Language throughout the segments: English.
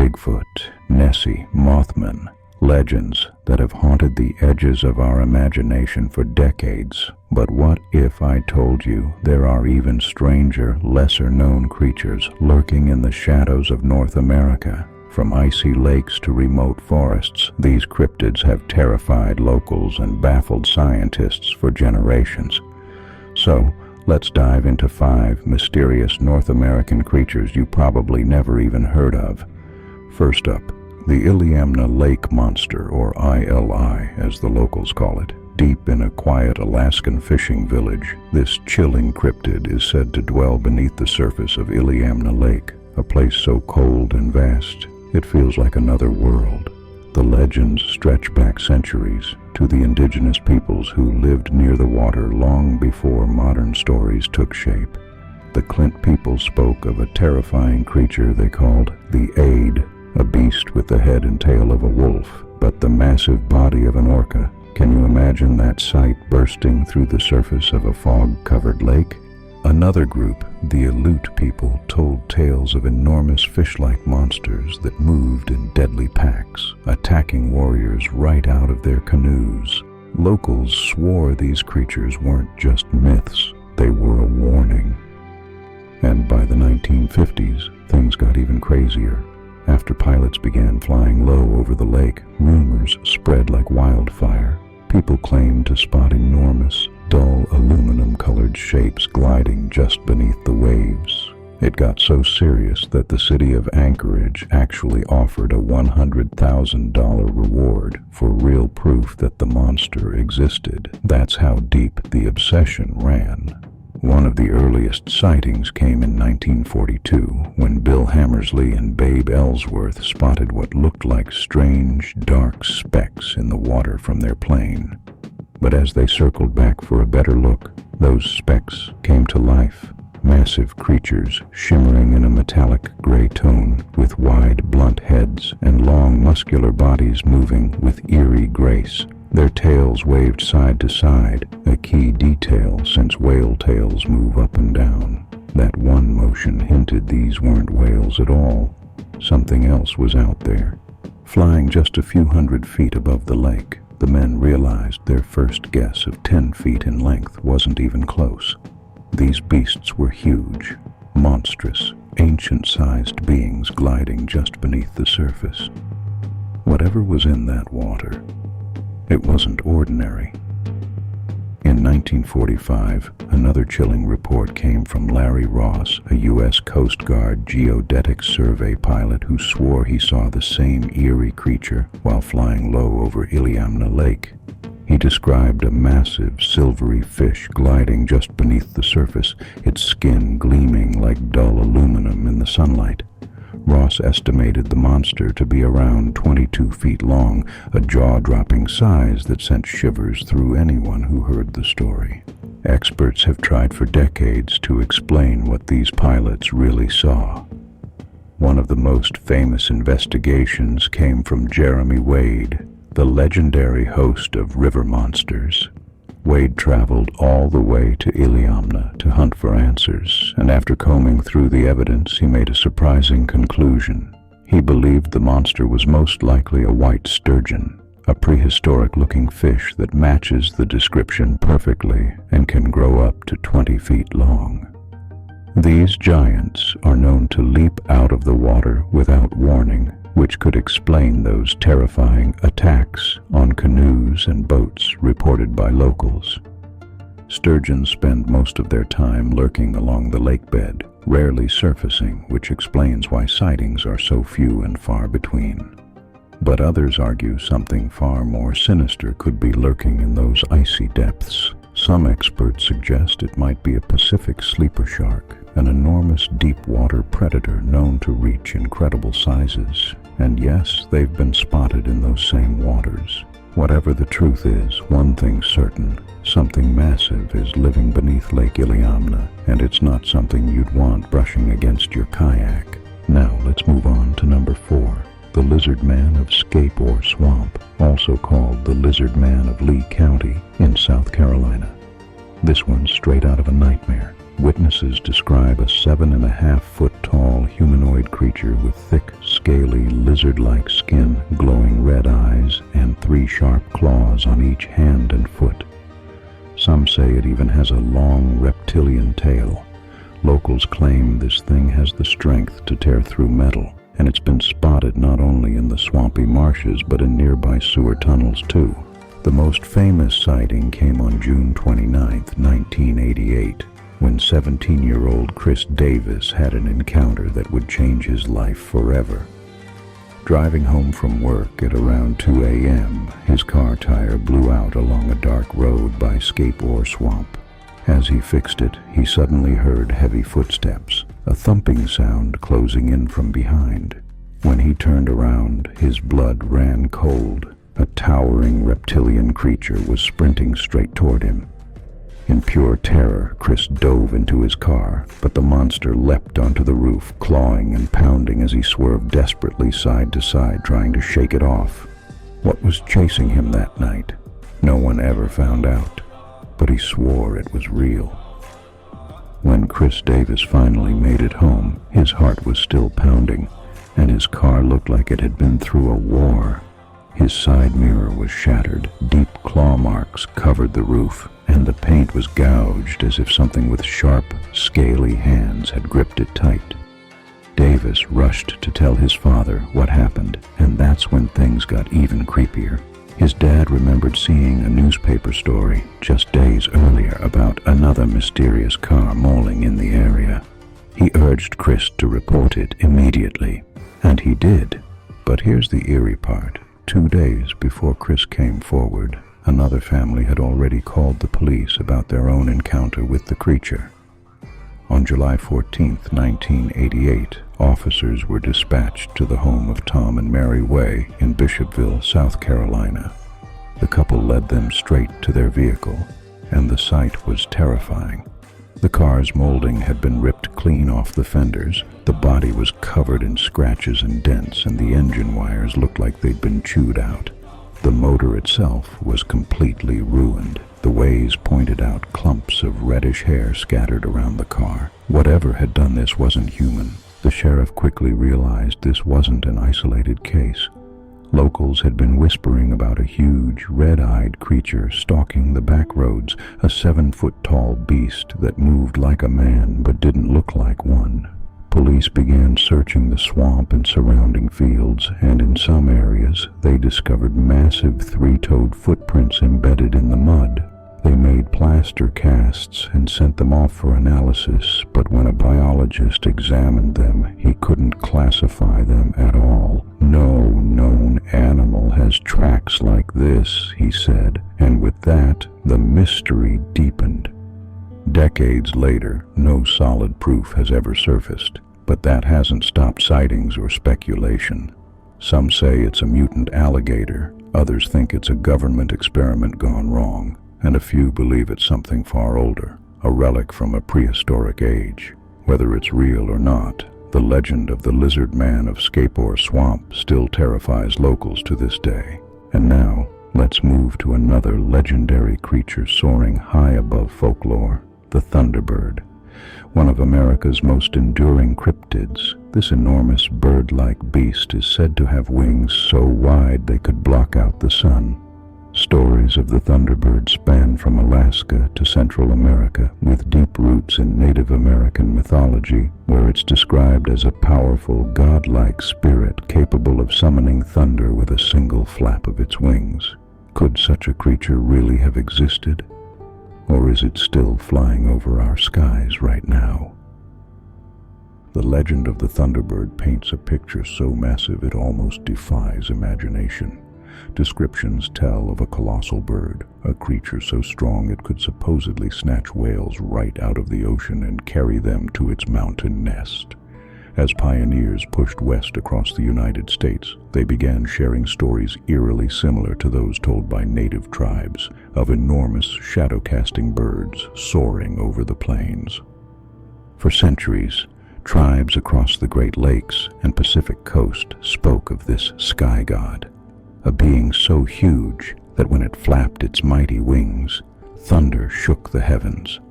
Bigfoot, Nessie, Mothman, legends that have haunted the edges of our imagination for decades. But what if I told you there are even stranger, lesser-known creatures lurking in the shadows of North America? From icy lakes to remote forests, these cryptids have terrified locals and baffled scientists for generations. So, let's dive into 5 mysterious North American creatures you probably never even heard of. First up, the Iliamna Lake Monster, or ILI as the locals call it. Deep in a quiet Alaskan fishing village, this chilling cryptid is said to dwell beneath the surface of Iliamna Lake, a place so cold and vast it feels like another world. The legends stretch back centuries to the indigenous peoples who lived near the water long before modern stories took shape. The Clint people spoke of a terrifying creature they called the Aid, a beast with the head and tail of a wolf, but the massive body of an orca. Can you imagine that sight bursting through the surface of a fog-covered lake? Another group, the Aleut people, told tales of enormous fish-like monsters that moved in deadly packs, attacking warriors right out of their canoes. Locals swore these creatures weren't just myths, they were a warning. And by the 1950s, things got even crazier. After pilots began flying low over the lake, rumors spread like wildfire. People claimed to spot enormous, dull aluminum-colored shapes gliding just beneath the waves. It got so serious that the city of Anchorage actually offered a $100,000 reward for real proof that the monster existed. That's how deep the obsession ran. One of the earliest sightings came in 1942, when Bill Hammersley and Babe Ellsworth spotted what looked like strange, dark specks in the water from their plane. But as they circled back for a better look, those specks came to life. Massive creatures shimmering in a metallic gray tone, with wide, blunt heads and long, muscular bodies moving with eerie grace. Their tails waved side to side, a key detail since whale tails move up and down. That one motion hinted these weren't whales at all. Something else was out there. Flying just a few hundred feet above the lake, the men realized their first guess of 10 feet in length wasn't even close. These beasts were huge, monstrous, ancient-sized beings gliding just beneath the surface. Whatever was in that water, it wasn't ordinary. In 1945, another chilling report came from Larry Ross, a U.S. Coast Guard geodetic survey pilot who swore he saw the same eerie creature while flying low over Iliamna Lake. He described a massive, silvery fish gliding just beneath the surface, its skin gleaming like dull aluminum in the sunlight. Ross estimated the monster to be around 22 feet long, a jaw-dropping size that sent shivers through anyone who heard the story. Experts have tried for decades to explain what these pilots really saw. One of the most famous investigations came from Jeremy Wade, the legendary host of river monsters. Wade traveled all the way to Iliamna to hunt for answers, and after combing through the evidence, he made a surprising conclusion. He believed the monster was most likely a white sturgeon, a prehistoric-looking fish that matches the description perfectly and can grow up to 20 feet long. These giants are known to leap out of the water without warning, which could explain those terrifying attacks on canoes and boats reported by locals. Sturgeons spend most of their time lurking along the lake bed, rarely surfacing, which explains why sightings are so few and far between. But others argue something far more sinister could be lurking in those icy depths. Some experts suggest it might be a Pacific sleeper shark, an enormous deep-water predator known to reach incredible sizes. And yes, they've been spotted in those same waters. Whatever the truth is, one thing's certain: something massive is living beneath Lake Iliamna, and it's not something you'd want brushing against your kayak. Now let's move on to number 4, the Lizard Man of Scape or Swamp, also called the Lizard Man of Lee County in South Carolina. This one's straight out of a nightmare. Witnesses describe a 7.5-foot tall humanoid creature with thick, scaly, lizard-like skin, glowing red eyes, and 3 sharp claws on each hand and foot. Some say it even has a long reptilian tail. Locals claim this thing has the strength to tear through metal, and it's been spotted not only in the swampy marshes but in nearby sewer tunnels too. The most famous sighting came on June 29, 1988, when 17-year-old Chris Davis had an encounter that would change his life forever. Driving home from work at around 2 a.m., his car tire blew out along a dark road by Scapeore Swamp. As he fixed it, he suddenly heard heavy footsteps, a thumping sound closing in from behind. When he turned around, his blood ran cold. A towering reptilian creature was sprinting straight toward him. In pure terror, Chris dove into his car, but the monster leapt onto the roof, clawing and pounding as he swerved desperately side to side, trying to shake it off. What was chasing him that night? No one ever found out, but he swore it was real. When Chris Davis finally made it home, his heart was still pounding, and his car looked like it had been through a war. His side mirror was shattered, deep claw marks covered the roof, and the paint was gouged as if something with sharp, scaly hands had gripped it tight. Davis rushed to tell his father what happened, and that's when things got even creepier. His dad remembered seeing a newspaper story just days earlier about another mysterious car mauling in the area. He urged Chris to report it immediately, and he did. But here's the eerie part. 2 days before Chris came forward, another family had already called the police about their own encounter with the creature. On July 14, 1988, officers were dispatched to the home of Tom and Mary Way in Bishopville, South Carolina. The couple led them straight to their vehicle, and the sight was terrifying. The car's molding had been ripped clean off the fenders, the body was covered in scratches and dents, and the engine wires looked like they'd been chewed out. The motor itself was completely ruined. The Ways pointed out clumps of reddish hair scattered around the car. Whatever had done this wasn't human. The sheriff quickly realized this wasn't an isolated case. Locals had been whispering about a huge, red-eyed creature stalking the back roads, a 7-foot-tall beast that moved like a man but didn't look like one. Police began searching the swamp and surrounding fields, and in some areas they discovered massive 3-toed footprints embedded in the mud. They made plaster casts and sent them off for analysis, but when a biologist examined them, he couldn't classify them at all. No known animal has tracks like this, he said, and with that, the mystery deepened. Decades later, no solid proof has ever surfaced, but that hasn't stopped sightings or speculation. Some say it's a mutant alligator, others think it's a government experiment gone wrong, and a few believe it's something far older, a relic from a prehistoric age. Whether it's real or not, the legend of the lizard man of Scapeore Swamp still terrifies locals to this day. And now, let's move to another legendary creature soaring high above folklore, the Thunderbird. One of America's most enduring cryptids, this enormous bird-like beast is said to have wings so wide they could block out the sun. Stories of the Thunderbird span from Alaska to Central America, with deep roots in Native American mythology, where it's described as a powerful, godlike spirit capable of summoning thunder with a single flap of its wings. Could such a creature really have existed? Or is it still flying over our skies right now? The legend of the Thunderbird paints a picture so massive it almost defies imagination. Descriptions tell of a colossal bird, a creature so strong it could supposedly snatch whales right out of the ocean and carry them to its mountain nest. As pioneers pushed west across the United States, they began sharing stories eerily similar to those told by native tribes, of enormous shadow-casting birds soaring over the plains. For centuries, tribes across the Great Lakes and Pacific coast spoke of this sky god, a being so huge that when it flapped its mighty wings, thunder shook the heavens.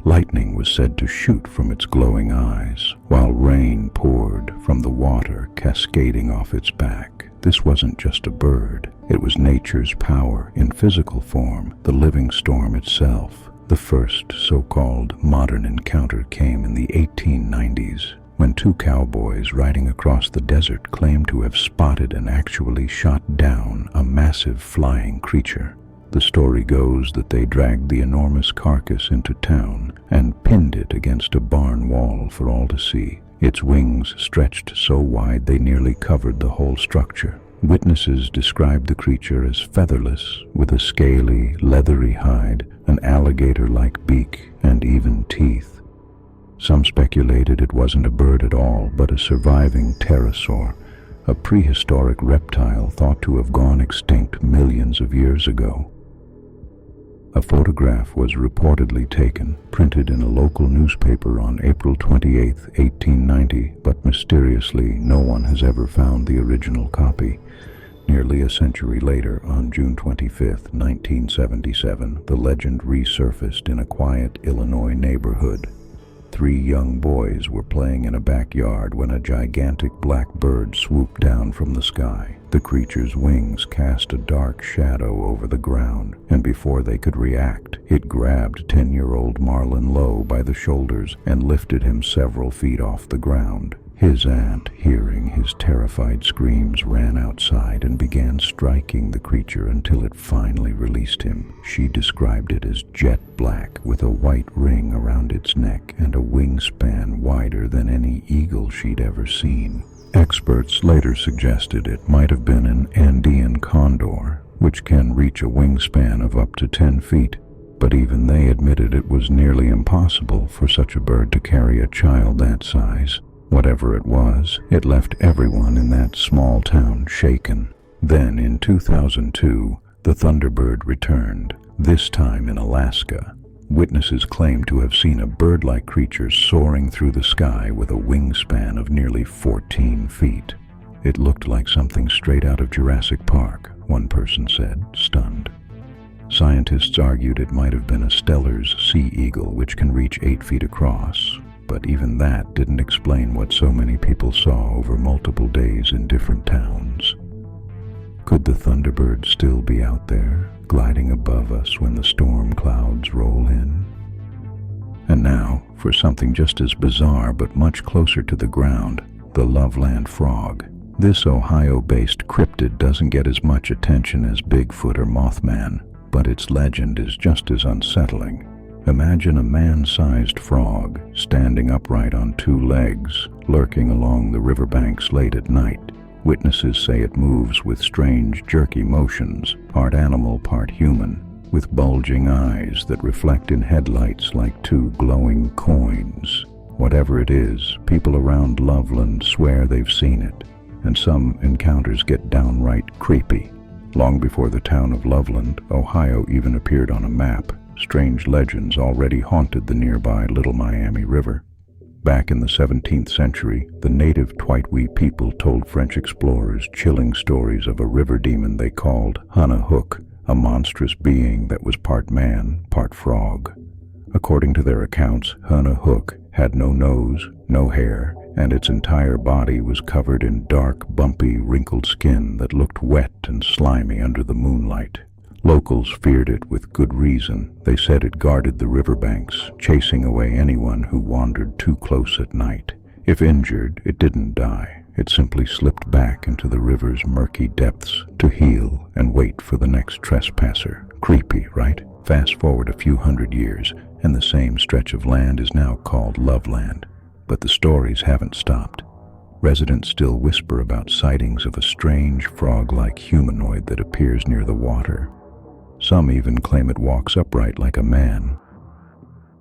Lightning was said to shoot from its glowing eyes, while rain poured from the water cascading off its back. This wasn't just a bird. It was nature's power in physical form, the living storm itself. The first so-called modern encounter came in the 1890s, when two cowboys riding across the desert claimed to have spotted and actually shot down a massive flying creature. The story goes that they dragged the enormous carcass into town and pinned it against a barn wall for all to see. Its wings stretched so wide they nearly covered the whole structure. Witnesses described the creature as featherless, with a scaly, leathery hide, an alligator-like beak, and even teeth. Some speculated it wasn't a bird at all, but a surviving pterosaur, a prehistoric reptile thought to have gone extinct millions of years ago. A photograph was reportedly taken, printed in a local newspaper on April 28, 1890, but mysteriously no one has ever found the original copy. Nearly a century later, on June 25, 1977, the legend resurfaced in a quiet Illinois neighborhood. 3 young boys were playing in a backyard when a gigantic black bird swooped down from the sky. The creature's wings cast a dark shadow over the ground, and before they could react, it grabbed 10-year-old Marlon Lowe by the shoulders and lifted him several feet off the ground. His aunt, hearing his terrified screams, ran outside and began striking the creature until it finally released him. She described it as jet black, with a white ring around its neck and a wingspan wider than any eagle she'd ever seen. Experts later suggested it might have been an Andean condor, which can reach a wingspan of up to 10 feet, but even they admitted it was nearly impossible for such a bird to carry a child that size. Whatever it was, it left everyone in that small town shaken. Then, in 2002, the Thunderbird returned, this time in Alaska. Witnesses claimed to have seen a bird-like creature soaring through the sky with a wingspan of nearly 14 feet. It looked like something straight out of Jurassic Park, one person said, stunned. Scientists argued it might have been a Steller's sea eagle, which can reach 8 feet across. But even that didn't explain what so many people saw over multiple days in different towns. Could the Thunderbird still be out there, gliding above us when the storm clouds roll in? And now, for something just as bizarre but much closer to the ground, the Loveland frog. This Ohio-based cryptid doesn't get as much attention as Bigfoot or Mothman, but its legend is just as unsettling. Imagine a man-sized frog standing upright on 2 legs, lurking along the riverbanks late at night. Witnesses say it moves with strange, jerky motions, part animal, part human, with bulging eyes that reflect in headlights like 2 glowing coins. Whatever it is, people around Loveland swear they've seen it, and some encounters get downright creepy. Long before the town of Loveland, Ohio even appeared on a map, strange legends already haunted the nearby Little Miami River. Back in the 17th century, the native Twitwi people told French explorers chilling stories of a river demon they called Hunahuk, a monstrous being that was part man, part frog. According to their accounts, Hunahuk had no nose, no hair, and its entire body was covered in dark, bumpy, wrinkled skin that looked wet and slimy under the moonlight. Locals feared it with good reason. They said it guarded the riverbanks, chasing away anyone who wandered too close at night. If injured, it didn't die. It simply slipped back into the river's murky depths to heal and wait for the next trespasser. Creepy, right? Fast forward a few hundred years, and the same stretch of land is now called Loveland. But the stories haven't stopped. Residents still whisper about sightings of a strange frog-like humanoid that appears near the water. Some even claim it walks upright like a man.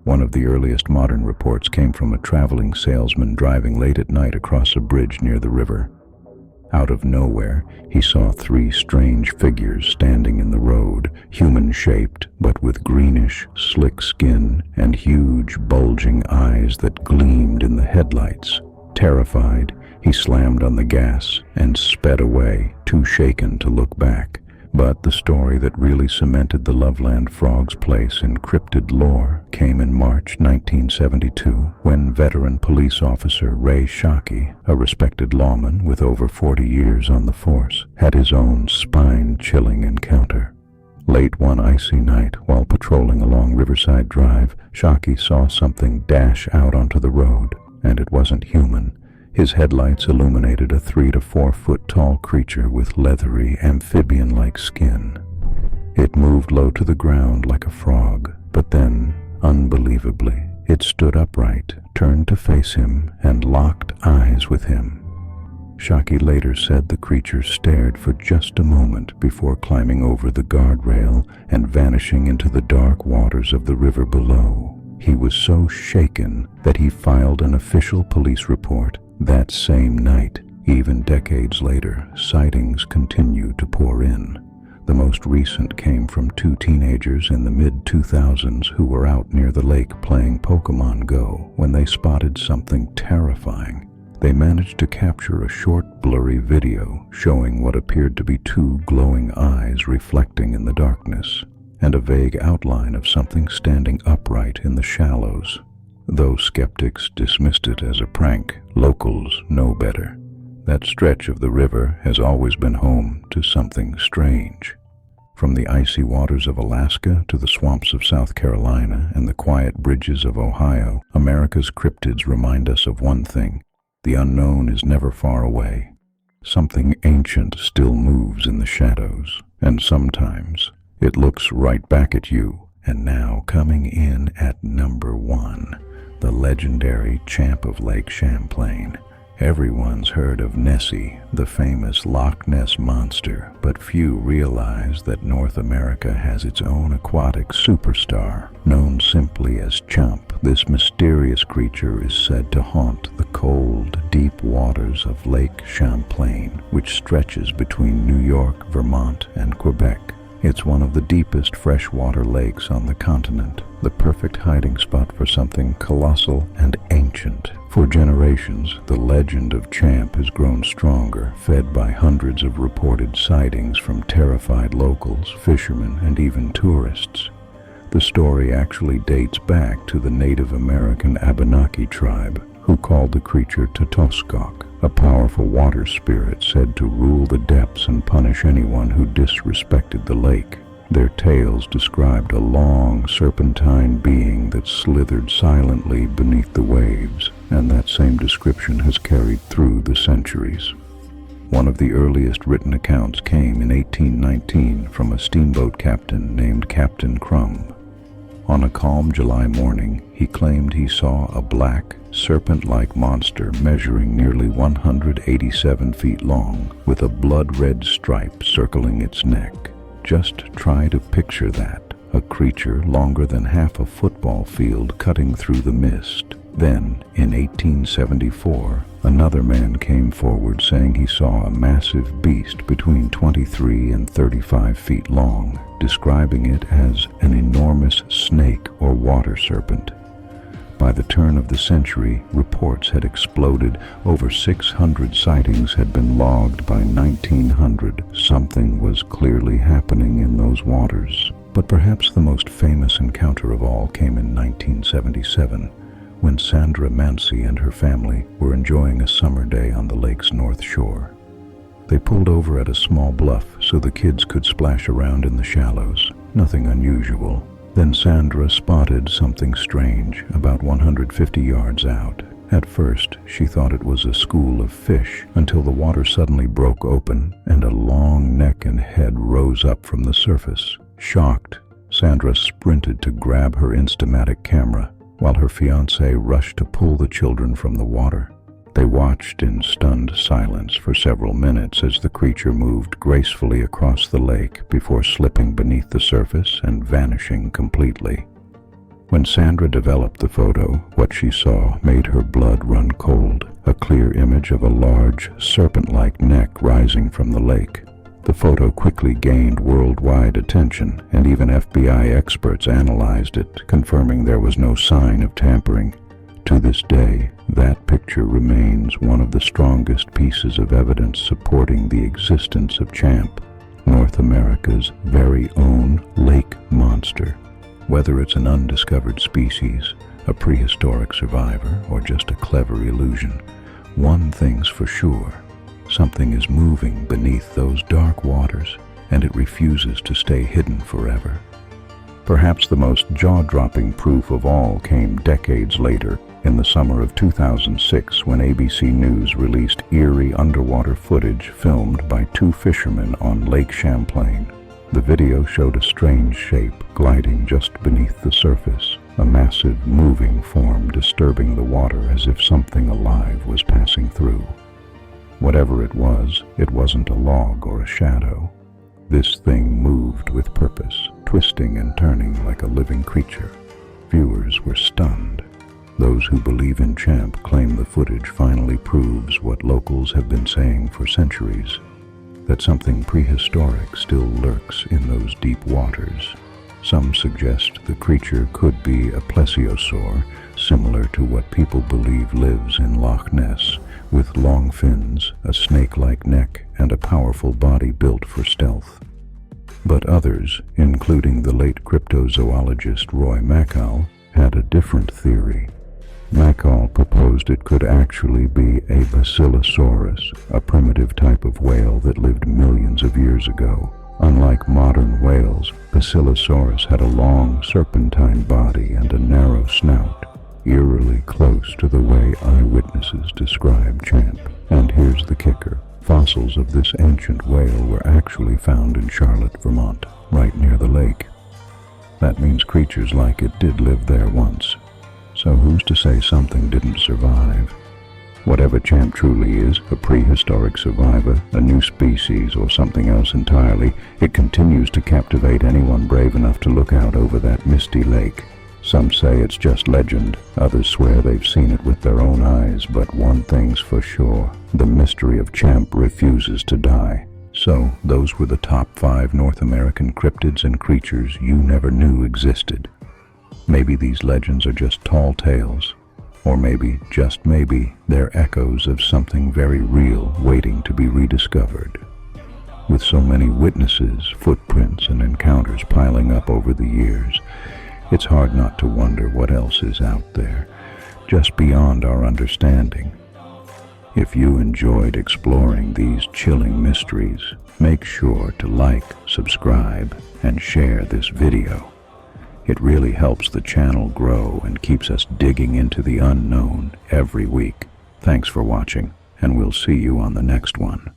One of the earliest modern reports came from a traveling salesman driving late at night across a bridge near the river. Out of nowhere, he saw 3 strange figures standing in the road, human-shaped, but with greenish, slick skin and huge, bulging eyes that gleamed in the headlights. Terrified, he slammed on the gas and sped away, too shaken to look back. But the story that really cemented the Loveland Frog's place in cryptid lore came in March 1972, when veteran police officer Ray Shockey, a respected lawman with over 40 years on the force, had his own spine-chilling encounter. Late one icy night, while patrolling along Riverside Drive, Shockey saw something dash out onto the road, and it wasn't human. His headlights illuminated a 3 to 4 foot tall creature with leathery, amphibian-like skin. It moved low to the ground like a frog, but then, unbelievably, it stood upright, turned to face him, and locked eyes with him. Shockey later said the creature stared for just a moment before climbing over the guardrail and vanishing into the dark waters of the river below. He was so shaken that he filed an official police report that same night. Even decades later, sightings continue to pour in. The most recent came from 2 teenagers in the mid-2000s who were out near the lake playing Pokemon Go when they spotted something terrifying. They managed to capture a short, blurry video showing what appeared to be 2 glowing eyes reflecting in the darkness, and a vague outline of something standing upright in the shallows. Though skeptics dismissed it as a prank, locals know better. That stretch of the river has always been home to something strange. From the icy waters of Alaska to the swamps of South Carolina and the quiet bridges of Ohio, America's cryptids remind us of one thing: the unknown is never far away. Something ancient still moves in the shadows, and sometimes it looks right back at you. And now, coming in at number 1, the legendary champ of Lake Champlain. Everyone's heard of Nessie, the famous Loch Ness monster, but few realize that North America has its own aquatic superstar. Known simply as Chump, this mysterious creature is said to haunt the cold, deep waters of Lake Champlain, which stretches between New York, Vermont, and Quebec. It's one of the deepest freshwater lakes on the continent, the perfect hiding spot for something colossal and ancient. For generations, the legend of Champ has grown stronger, fed by hundreds of reported sightings from terrified locals, fishermen, and even tourists. The story actually dates back to the Native American Abenaki tribe, who called the creature Totoskok, a powerful water spirit said to rule the depths and punish anyone who disrespected the lake. Their tales described a long, serpentine being that slithered silently beneath the waves, and that same description has carried through the centuries. One of the earliest written accounts came in 1819 from a steamboat captain named Captain Crumb. On a calm July morning, he claimed he saw a black, serpent-like monster measuring nearly 187 feet long, with a blood-red stripe circling its neck. Just try to picture that, a creature longer than half a football field cutting through the mist. Then, in 1874, another man came forward saying he saw a massive beast between 23 and 35 feet long, describing it as an enormous snake or water serpent. By the turn of the century, reports had exploded. Over 600 sightings had been logged by 1900. Something was clearly happening in those waters. But perhaps the most famous encounter of all came in 1977, when Sandra Mancy and her family were enjoying a summer day on the lake's north shore. They pulled over at a small bluff so the kids could splash around in the shallows. Nothing unusual. Then Sandra spotted something strange about 150 yards out. At first, she thought it was a school of fish, until the water suddenly broke open and a long neck and head rose up from the surface. Shocked, Sandra sprinted to grab her Instamatic camera, while her fiancé rushed to pull the children from the water. They watched in stunned silence for several minutes as the creature moved gracefully across the lake before slipping beneath the surface and vanishing completely. When Sandra developed the photo, what she saw made her blood run cold, a clear image of a large, serpent-like neck rising from the lake. The photo quickly gained worldwide attention, and even FBI experts analyzed it, confirming there was no sign of tampering. To this day, that picture remains one of the strongest pieces of evidence supporting the existence of Champ. North America's very own lake monster. Whether it's an undiscovered species, a prehistoric survivor, or just a clever illusion, one thing's for sure: something is moving beneath those dark waters, and it refuses to stay hidden forever. Perhaps the most jaw-dropping proof of all came decades later, in the summer of 2006, when ABC News released eerie underwater footage filmed by two fishermen on Lake Champlain. The video showed a strange shape gliding just beneath the surface, a massive moving form disturbing the water as if something alive was passing through. Whatever it wasn't a log or a shadow. This thing moved with purpose, twisting and turning like a living creature. Viewers were stunned. Those who believe in Champ claim the footage finally proves what locals have been saying for centuries: that something prehistoric still lurks in those deep waters. Some suggest the creature could be a plesiosaur, similar to what people believe lives in Loch Ness, with long fins, a snake-like neck, and a powerful body built for stealth. But others, including the late cryptozoologist Roy Mackal, had a different theory. Mackal proposed it could actually be a basilosaurus, a primitive type of whale that lived millions of years ago. Unlike modern whales, Basilosaurus had a long, serpentine body and a narrow snout, eerily close to the way eyewitnesses describe Champ. And here's the kicker: fossils of this ancient whale were actually found in Charlotte, Vermont, right near the lake. That means creatures like it did live there once. So who's to say something didn't survive? Whatever Champ truly is, a prehistoric survivor, a new species, or something else entirely, it continues to captivate anyone brave enough to look out over that misty lake. Some say it's just legend, others swear they've seen it with their own eyes, but one thing's for sure: the mystery of Champ refuses to die. So, those were the top 5 North American cryptids and creatures you never knew existed. Maybe these legends are just tall tales, or maybe, just maybe, they're echoes of something very real waiting to be rediscovered. With so many witnesses, footprints, and encounters piling up over the years, it's hard not to wonder what else is out there, just beyond our understanding. If you enjoyed exploring these chilling mysteries, make sure to like, subscribe, and share this video. It really helps the channel grow and keeps us digging into the unknown every week. Thanks for watching, and we'll see you on the next one.